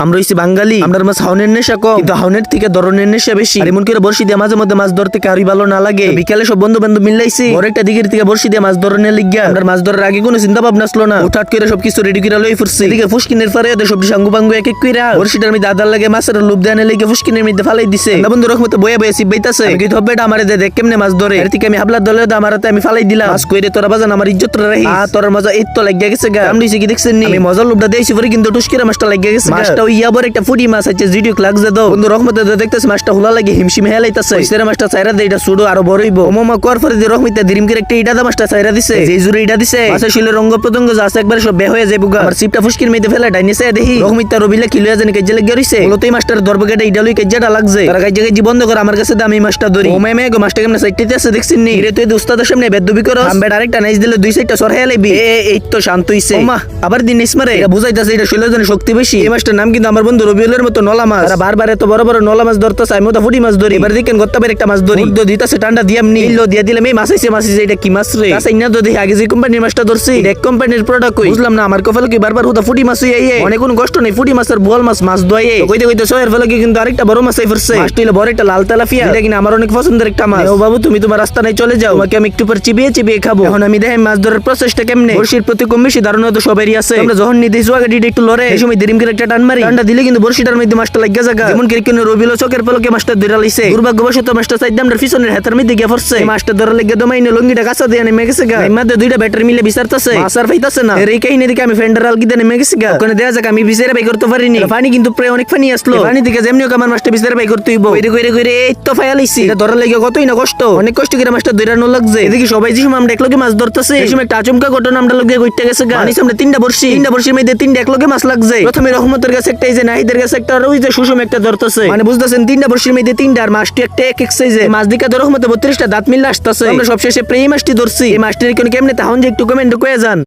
আমরা হইছি বাঙালি, আমরা মাছ হাউনের নেশা কম, কিন্তু হাউনের থেকে ধরনের নেশা বেশি। আর এমন করে বর্ষি দিয়ে মাঝে মধ্যে মাছ ধরতে কারই ভালো না লাগে। বিকালে সব বন্ধু বান্ধব মিলাইছি বড় একটা দিকের থেকে বর্ষি দিয়ে মাছ ধরনের লিগা। আমরা মাছ ধরার আগে কোনো চিন্তা ভাবনা আসলো না, হুটহাট করে সবকিছু রেডি করে লই ফুরছি। এদিকে ফুসকিনের পরে ওদের সবজি সাঙ্গু পাঙ্গু এক এক কইরা বর্ষিটার মধ্যে আদার লাগে মাছের লোভ দেয়ানে লেগে ফুসকিনের মধ্যে ফালাই দিছে। আমরা বন্ধু রহমতে বয়ে বয়ে সিবাইতাছে, আমি কিন্তু হবেটা আমারে দেখ কেমনে মাছ ধরে। এর থেকে আমি হাবলার দলে আমারতে আমি ফালাই দিলাম। মাছ কইরে তোরা বাজান আমার ইজ্জত রাখি। তোর মজা এই তো লাগিয়া গেছে গা। আমি কি দেখছেন নি, আমি মজার লোভটা দেইছি পরে কিন্তু টুসকিরা মাছটা লাগিয়া গেছে। মাছটা ইয়া বড় একটা ফুটি মাছ আছে, জিডিও লাগছে তো বন্ধু রহমতে দেখতেছে মাছটা হুলা লাগে হিমশিম হেলাইতাছে। সেরা মাছটা চাইরা দে, এটা ছোট আরো বড় হইব। ওমামা কর পরে রহমতে দিরিম করে একটা ইটা দা মাছটা চাইরা দিছে, যে জুরে ইটা দিছে মাছের শিলে রঙ্গ প্রত্যঙ্গ যা আছে একবার সব বে হয়ে যায় বুগা। আর সিপটা ফুসকির মধ্যে ফেলে ডাইনেছে দেখি রহমতে রবিলা কিলো জানি কেজে লাগে রইছে। বলো তুই মাছটার ধরবে কেটে ইটা লই কেজাটা লাগছে, তারা কাজে কাজে বন্ধ করে আমার কাছে দামি মাছটা ধরি। ও মেমে গো মাছটা কেমনে সাইডতে আছে দেখছিস নি রে, তুই উস্তাদের সামনে বেদবি করস। আমি আরেকটা নাইজ দিলে দুই সাইডটা সর হেলাইবি। এই তো শান্ত হইছে। ওমা আবার দিন ইসমারে এটা বুঝাইতাছে এটা শিলের জন্য শক্তি বেশি। এই মাছটার নাম কিন্তু আমার বন্ধু রবিউলের মতো নলা মাছ। তারা বারবার এত বড় বড় নলা মাছ ধরতেছে, আমি তো ফুটি মাছ ধরি। এবার দেখেন গত্তাবের একটা মাছ ধরি দিতাছে টান্ডা দিয়াম নি ইল্লো দিয়া দিলাম। এই মাছ আইছে, মাছ আইছে, এটা কি মাছ রে? আচ্ছা ইনা তো দেখি আগে যে কোম্পানির মাছটা ধরছি এক কোম্পানির প্রোডাক্ট কই বুঝলাম না। আমার কপালে কি বারবার হুদা ফুটি মাছ হইয়ে অনেক কোনো কষ্ট নেই। ফুটি মাছের বোয়াল মাছ মাছ দয়ে কইতে কইতে সয়ের ফলে কিন্তু আরেকটা বড় মাছ আই পড়ছে। মাছটা হলো বড় একটা লাল তেলাপিয়া, এটা কিনা আমার অনেক পছন্দের একটা মাছ। ও বাবু তুমি তোমার রাস্তা নাই চলে যাও, তোমাকে আমি একটু পর চিবিয়ে চিবিয়ে খাবো। এখন আমি দেখি মাছ ধরার প্রসেসটা কেমনে। বর্ষির প্রতি কম বেশি ধারণা তো সবারই আছে। আমরা যখন নিতে আগে একটু লড়ে এই সময় দিরিম করে একটা টান মারি, টানটা দিলে কিন্তু বর্ষিটার মধ্যে মাছটা লাগিয়া জায়গা। যেমন কি কোনো রবিল চকের পলকে মাছটা ধরে লাইছে। দুর্ভাগ্যবশত মাছটা সাইড আমরা পিছনের হাতের মধ্যে গিয়ে পড়ছে। মাছটা ধরে লেগে দমাইনে লঙ্গিটা কাঁচা দিয়ে নেমে গেছে গা। এর মধ্যে দুইটা ব্যাটারি মিলে বিচারতেছে, মাছ আর পাইতাছে না। এই কাহিনী দেখে আমি ফেন্ডারাল গিয়ে নেমে গেছি গা। ওখানে দেয়া যাক আমি বিচারে বাই করতে পারিনি। পানি কিন্তু প্রায় অনেক পানি আসলো, পানি থেকে যেমনি হোক আমার মাছটা বিচারে বাই করতে হইব। কইরে কইরে কইরে এই তো ফায়ালাইছি। এটা ধরার লেগে কতই না কষ্ট, অনেক কষ্ট করে মাছটা ধরানো লাগছে। এদিকে সবাই যে সময় আমরা একলগে মাছ ধরতেছে এই সময় একটা আচমকা ঘটনা আমরা লগে কইতে গেছে গা। পানির সামনে তিনটা বর্ষির মধ্যে তিনটা একলগে মাছ লাগছে। প্রথমে রহমতের কাছে একটা, এই যে নাহিদের কাছে একটা, আর ওই যে সুষম একটা ধরতেছে। মানে বুঝতেছেন তিনটা বর্ষির মধ্যে তিনটা, আর মাছটি একটা এক এক সাইজে। মাছ দিকা রহমতে 32টা দাঁত মিলে আসতেছে। আমরা সবশেষে প্রেম মাছটি ধরছি। এই মাছটির কেমনে তাহন যে একটু কমেন্ট করে যান।